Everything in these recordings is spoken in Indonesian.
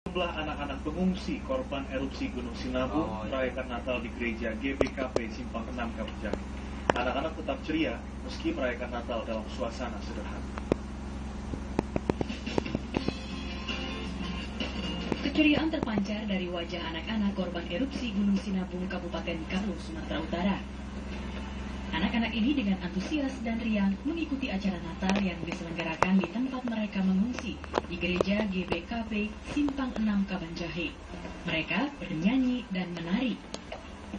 Jumlah anak-anak pengungsi korban erupsi Gunung Sinabung merayakan Natal di gereja GBKP Simpang 6 Kabanjahe. Anak-anak tetap ceria meski merayakan Natal dalam suasana sederhana. Keceriaan terpancar dari wajah anak-anak korban erupsi Gunung Sinabung Kabupaten Karo, Sumatera Utara. Anak-anak ini dengan antusias dan riang mengikuti acara Natal yang diselenggarakan di tempat mereka mengungsi di gereja GBKP Simpang 6 Kabanjahe. Mereka bernyanyi dan menari.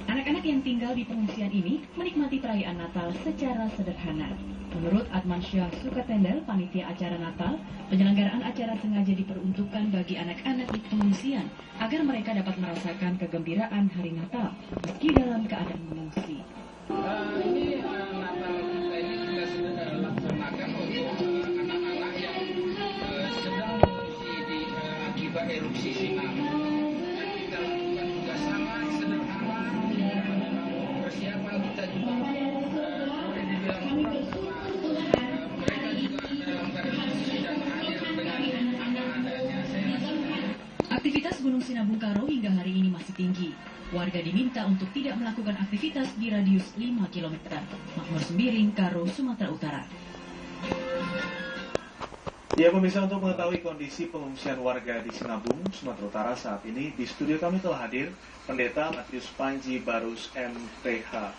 Anak-anak yang tinggal di pengungsian ini menikmati perayaan Natal secara sederhana. Menurut Admansyah Sukatendel, panitia acara Natal, penyelenggaraan acara sengaja diperuntukkan bagi anak-anak di pengungsian agar mereka dapat merasakan kegembiraan hari Natal meski dalam keadaan mengungsi. Ini Natal kita ini sudah laksanakan untuk anak-anak yang sedang mengungsi di akibat erupsi Sinabung. Kita lakukan juga sangat sederhana. Persiapan kita juga boleh dibilang kurang karena mereka juga dalam keadaan suci dan hadir dengan apa-adanya. Aktivitas Gunung Sinabung Karo hingga hari ini masih tinggi. Warga diminta untuk tidak melakukan aktivitas di radius 5 km. Makmur Sembiring, Karo, Sumatera Utara. Ya pemirsa, untuk mengetahui kondisi pengungsian warga di Sinabung, Sumatera Utara saat ini, di studio kami telah hadir Pendeta Matius Panji Barus MPH.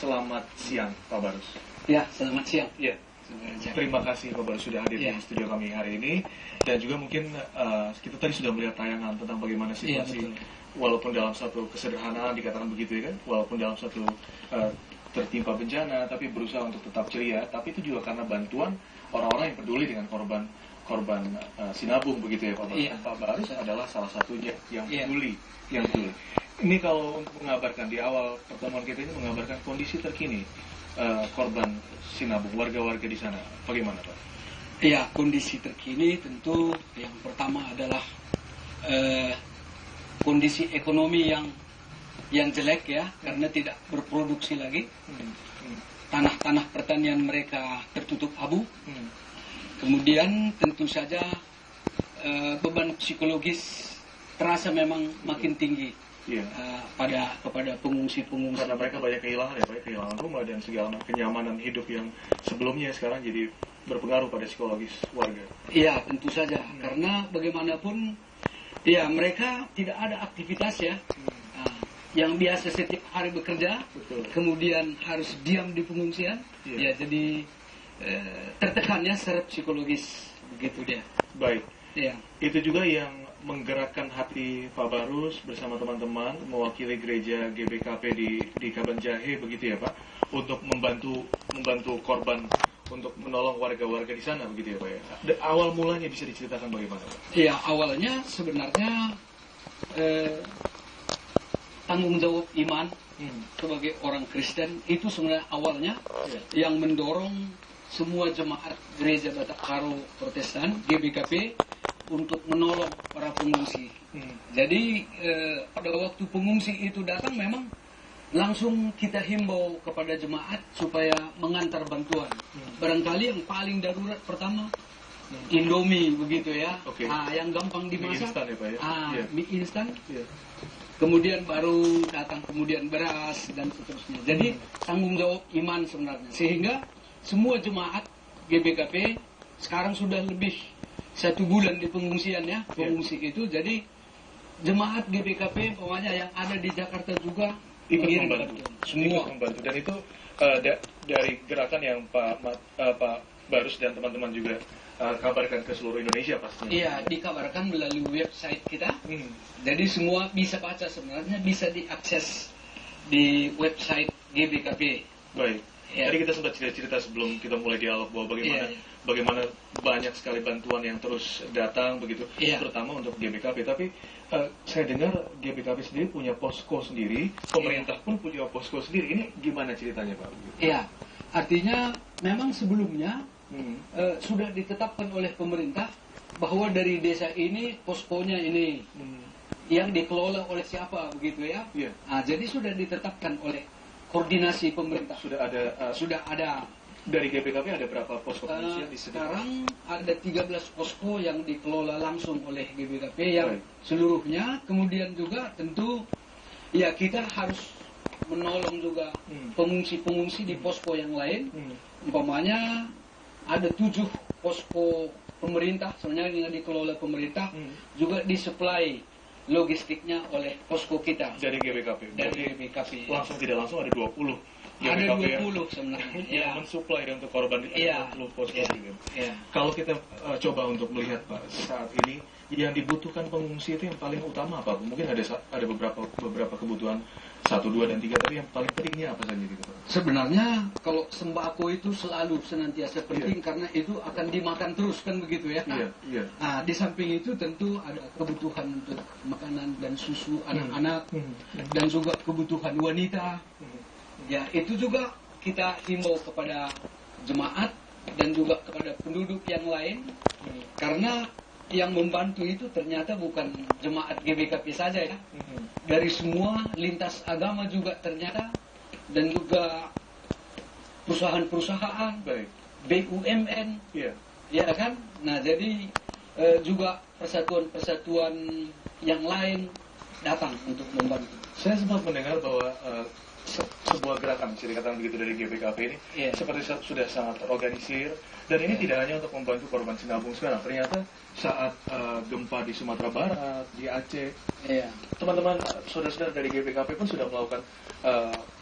Selamat siang Pak Barus. Ya, selamat siang. Ya. Terima kasih Pak Barus sudah hadir di studio kami hari ini. Dan juga mungkin kita tadi sudah melihat tayangan tentang bagaimana situasi, walaupun dalam satu kesederhanaan dikatakan begitu ya kan, walaupun dalam satu tertimpa bencana, tapi berusaha untuk tetap ceria. Tapi itu juga karena bantuan orang-orang yang peduli dengan korban Sinabung begitu ya Pak Barus. Pak Barus adalah salah satunya yang peduli, Ini kalau untuk mengabarkan di awal pertemuan kita ini mengabarkan kondisi terkini korban Sinabung, warga-warga di sana, bagaimana Pak? Ya, kondisi terkini tentu yang pertama adalah kondisi ekonomi yang jelek ya, karena tidak berproduksi lagi. Tanah-tanah pertanian mereka tertutup abu. Kemudian tentu saja beban psikologis terasa memang makin tinggi kepada pengungsi-pengungsi. Karena mereka banyak kehilangan ya Pak, kehilangan rumah dan segala kenyamanan hidup yang sebelumnya sekarang jadi berpengaruh pada psikologis warga. Iya, tentu saja. Karena bagaimanapun ya mereka tidak ada aktivitas ya. Yang biasa setiap hari bekerja, kemudian harus diam di pengungsian, ya jadi tertekannya secara psikologis begitu dia. Baik. Ya. Itu juga yang menggerakkan hati Pak Barus bersama teman-teman mewakili gereja GBKP di Kabanjahe begitu ya Pak, untuk membantu korban, untuk menolong warga-warga di sana begitu ya Pak ya. Awal mulanya bisa diceritakan bagaimana Pak? Ya, awalnya sebenarnya tanggung jawab iman sebagai orang Kristen itu sebenarnya awalnya yang mendorong semua jemaat gereja Batak Karo Protestan GBKP untuk menolong para pengungsi. Jadi pada waktu pengungsi itu datang memang langsung kita himbau kepada jemaat supaya mengantar bantuan. Barangkali yang paling darurat pertama Indomie begitu ya. Yang gampang dimasak. Mie instan ya Pak ya? Mie instan. Kemudian baru datang kemudian beras dan seterusnya. Jadi tanggung jawab iman sebenarnya. Sehingga semua jemaat GBKP sekarang sudah lebih 1 bulan di pengungsian ya, pengungsi itu. Jadi jemaat GBKP pokoknya yang ada di Jakarta juga ikut membantu. Semua membantu. Dan itu dari gerakan yang Pak Barus dan teman-teman juga kabarkan ke seluruh Indonesia pastinya. Iya, dikabarkan melalui website kita. Jadi semua bisa baca sebenarnya, bisa diakses di website GBKP. Baik. Tadi kita sempat cerita-cerita sebelum kita mulai dialog bahwa bagaimana banyak sekali bantuan yang terus datang begitu, terutama untuk GBKP. Tapi saya dengar GBKP sendiri punya posko sendiri, pemerintah pun punya posko sendiri. Ini gimana ceritanya Pak? Iya, artinya memang sebelumnya sudah ditetapkan oleh pemerintah bahwa dari desa ini poskonya ini yang dikelola oleh siapa begitu ya. Nah, jadi sudah ditetapkan oleh koordinasi pemerintah. Sudah ada Dari GBKP ada berapa posko pengungsian di sini? Sekarang ada 13 posko yang dikelola langsung oleh GBKP yang seluruhnya. Kemudian juga tentu ya kita harus menolong juga pengungsi-pengungsi di posko yang lain. Umpamanya ada 7 posko pemerintah sebenarnya yang dikelola pemerintah, juga disuplai logistiknya oleh posko kita dari GBKP. Dari GBKP. Langsung tidak langsung ada 20. Ada 20 sebenarnya yang mensuplai untuk korban di 20 posko. Kalau kita coba untuk melihat Pak saat ini yang dibutuhkan pengungsi itu yang paling utama apa? Mungkin ada beberapa kebutuhan 1, 2, dan 3, tapi yang paling pentingnya apa saja gitu Pak? Sebenarnya kalau sembako itu selalu senantiasa penting karena itu akan dimakan terus kan begitu ya. Nah, di samping itu tentu ada kebutuhan untuk makanan dan susu anak-anak dan juga kebutuhan wanita. Ya, itu juga kita himbau kepada jemaat dan juga kepada penduduk yang lain karena yang membantu itu ternyata bukan jemaat GBKP saja ya. Dari semua lintas agama juga ternyata dan juga perusahaan-perusahaan, BUMN, ya kan? Nah, jadi juga persatuan-persatuan yang lain datang untuk membantu. Saya sempat mendengar bahwa sebuah gerakan bisa dikatakan begitu dari GBKP ini seperti sudah sangat terorganisir dan ini tidak hanya untuk membantu korban Sinabung sekarang. Ternyata saat gempa di Sumatera Barat, di Aceh, teman-teman saudara-saudara dari GBKP pun sudah melakukan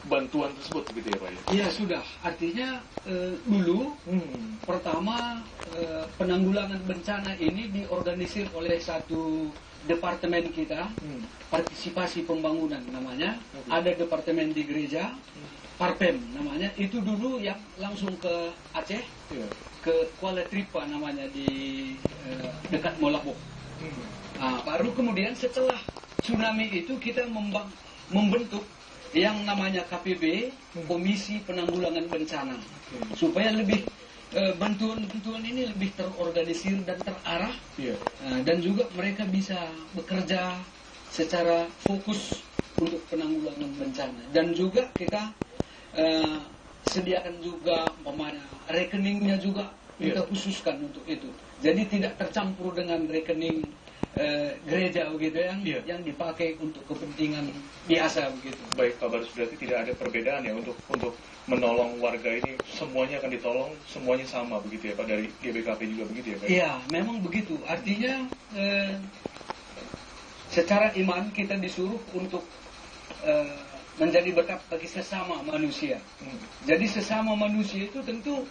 bantuan tersebut begitu ya Pak? Iya sudah. Artinya dulu pertama penanggulangan bencana ini diorganisir oleh satu departemen kita, partisipasi pembangunan namanya, ada departemen di gereja, Parpem namanya, itu dulu yang langsung ke Aceh, ke Kuala Tripa namanya di dekat Molabok. Nah, baru kemudian setelah tsunami itu kita membentuk yang namanya KPB, Komisi Penanggulangan Bencana, supaya lebih bantuan-bantuan ini lebih terorganisir dan terarah, dan juga mereka bisa bekerja secara fokus untuk penanggulangan bencana. Dan juga kita sediakan juga rekeningnya juga kita khususkan untuk itu. Jadi tidak tercampur dengan rekening gereja begitu yang dipakai untuk kepentingan biasa begitu. Baik Pak Barus, berarti tidak ada perbedaan ya untuk menolong warga ini, semuanya akan ditolong, semuanya sama begitu ya Pak, dari GBKP juga begitu ya Pak? Iya, memang begitu. Artinya secara iman kita disuruh untuk menjadi berkat bagi sesama manusia. Jadi sesama manusia itu tentu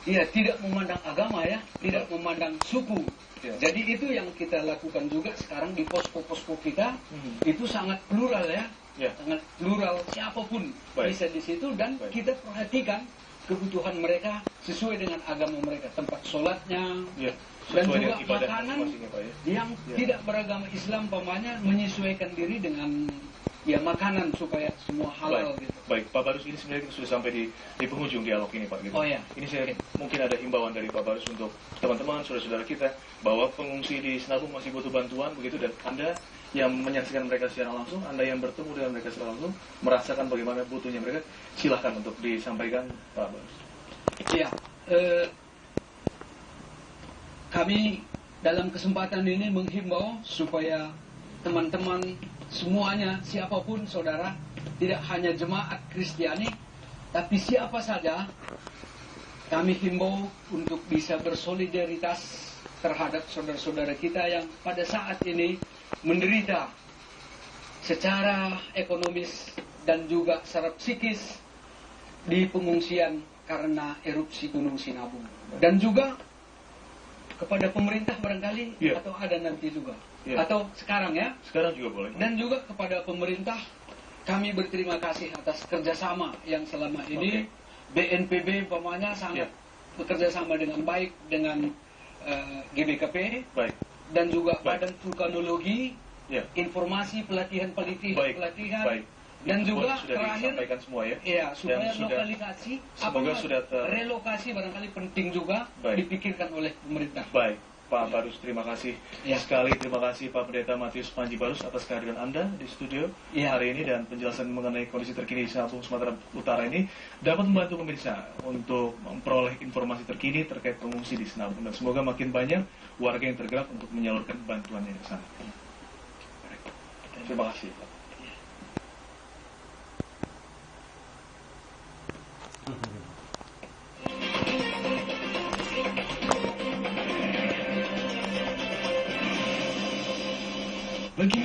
tidak memandang agama ya, tidak memandang suku. Jadi itu yang kita lakukan juga sekarang di posko-posko kita, itu sangat plural ya. Sangat plural, siapapun bisa di situ, dan kita perhatikan kebutuhan mereka sesuai dengan agama mereka, tempat sholatnya, dan juga makanan yang tidak beragama Islam pamannya menyesuaikan diri dengan makanan supaya semua halal gitu. Baik, Pak Barus, ini sebenarnya kita sudah sampai di penghujung dialog ini Pak. Gitu. Ini saya mungkin ada himbauan dari Pak Barus untuk teman-teman, saudara-saudara kita, bahwa pengungsi di Sinabung masih butuh bantuan begitu, dan Anda yang menyaksikan mereka secara langsung, Anda yang bertemu dengan mereka secara langsung, merasakan bagaimana butuhnya mereka, silahkan untuk disampaikan Pak Barus. Iya, kami dalam kesempatan ini menghimbau supaya teman-teman semuanya, siapapun saudara, tidak hanya jemaat Kristiani, tapi siapa saja, kami himbau untuk bisa bersolidaritas terhadap saudara-saudara kita yang pada saat ini menderita secara ekonomis dan juga secara psikis di pengungsian karena erupsi Gunung Sinabung. Dan juga kepada pemerintah barangkali, atau ada nanti juga, atau sekarang sekarang juga boleh. Dan juga kepada pemerintah, kami berterima kasih atas kerjasama yang selama ini BNPB pamannya sangat bekerja sama dengan baik dengan GBKP, dan juga Badan Vulkanologi, informasi pelatihan, dan juga terakhir semua supaya lokalisasi, relokasi barangkali penting juga dipikirkan oleh pemerintah. Baik, Pak Barus, terima kasih sekali. Terima kasih Pak Pendeta Matius Panji Barus atas kehadiran Anda di studio hari ini dan penjelasan mengenai kondisi terkini di Sinabung, Sumatera Utara ini dapat membantu pemirsa untuk memperoleh informasi terkini terkait pengungsi di Sinabung. Dan semoga makin banyak warga yang tergerak untuk menyalurkan bantuannya ke sana. Terima kasih. Bagi